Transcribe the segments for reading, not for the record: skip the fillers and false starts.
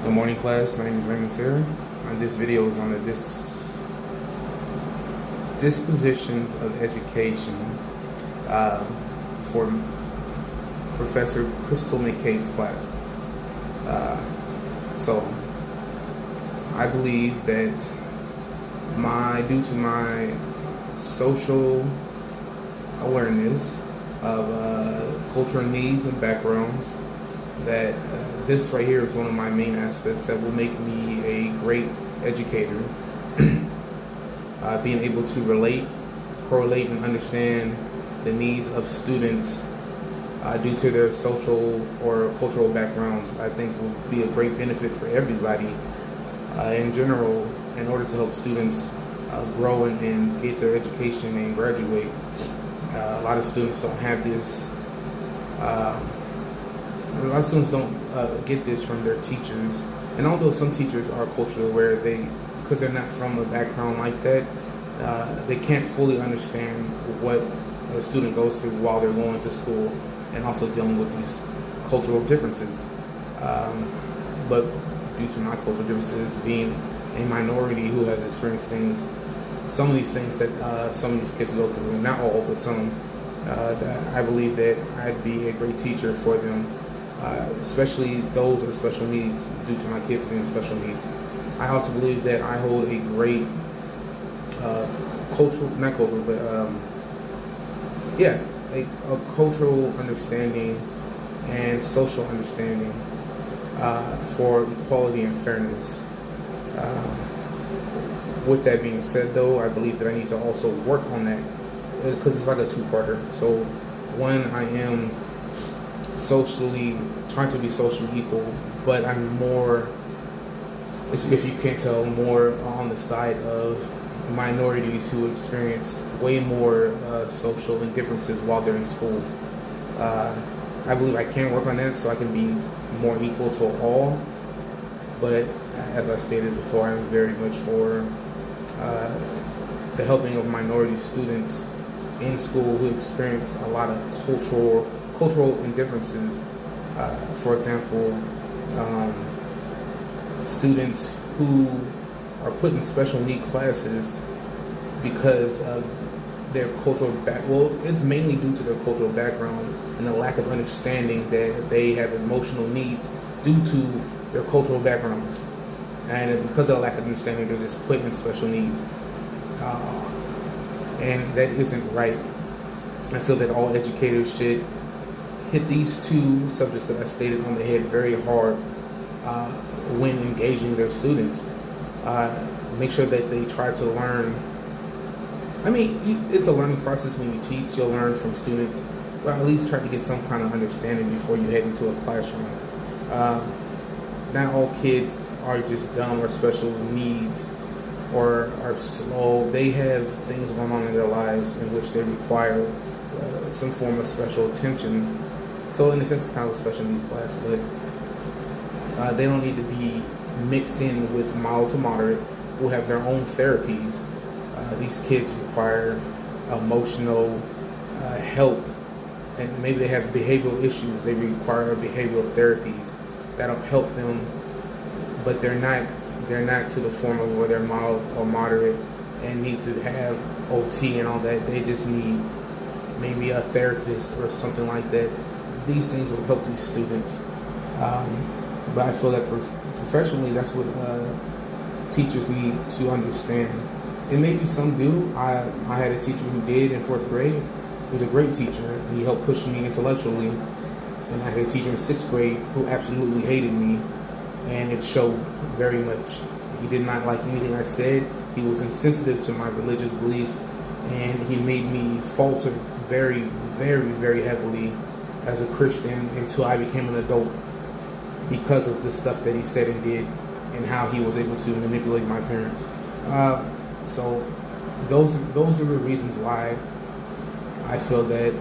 Good morning, class. My name is Raymond Sarah. This video is on the dispositions of education for Professor Crystal McCabe's class. So I believe that due to my social awareness of cultural needs and backgrounds, that this right here is one of my main aspects that will make me a great educator. Being able to relate, correlate, and understand the needs of students due to their social or cultural backgrounds, I think will be a great benefit for everybody in general, in order to help students grow and get their education and graduate. A lot of students don't have this. A lot of students don't get this from their teachers, and although some teachers are culturally aware, because they're not from a background like that, they can't fully understand what a student goes through while they're going to school, and also dealing with these cultural differences. But due to my cultural differences, being a minority who has experienced some of these things that some of these kids go through, not all, but some, that I believe that I'd be a great teacher for them. Especially those with special needs, due to my kids being special needs. I also believe that I hold a great a cultural understanding and social understanding for equality and fairness. With that being said, though, I believe that I need to also work on that, because it's like a two-parter. So one, I am trying to be socially equal, but I'm more, if you can't tell, more on the side of minorities who experience way more social indifferences while they're in school. I believe I can work on that so I can be more equal to all, but as I stated before, I'm very much for the helping of minority students in school who experience a lot of cultural indifferences. For example, students who are put in special need classes because of their cultural it's mainly due to their cultural background and the lack of understanding that they have emotional needs due to their cultural backgrounds. And because of the lack of understanding, they're just put in special needs. And that isn't right. I feel that all educators should hit these two subjects that I stated on the head very hard when engaging their students. Make sure that they try to learn. I mean, it's a learning process when you teach. You'll learn from students, but at least try to get some kind of understanding before you head into a classroom. Not all kids are just dumb or special needs or are slow. They have things going on in their lives in which they require some form of special attention. So in a sense, it's kind of a special needs class, but they don't need to be mixed in with mild to moderate who have their own therapies. These kids require emotional help, and maybe they have behavioral issues. They require behavioral therapies that'll help them, but they're not to the form of where they're mild or moderate and need to have OT and all that. They just need maybe a therapist or something like that. These things will help these students. But I feel that professionally, that's what teachers need to understand. And maybe some do. I had a teacher who did in 4th grade. He was a great teacher. He helped push me intellectually. And I had a teacher in 6th grade who absolutely hated me, and it showed very much. He did not like anything I said. He was insensitive to my religious beliefs, and he made me falter very, very, very heavily as a Christian until I became an adult, because of the stuff that he said and did and how he was able to manipulate my parents. So those are the reasons why I feel that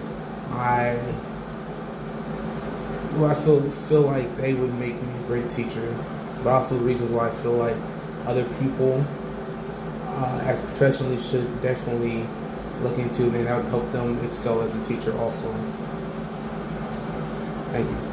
I feel like they would make me a great teacher, but also the reasons why I feel like other people as professionals should definitely look into, and that would help them excel as a teacher also. Thank you.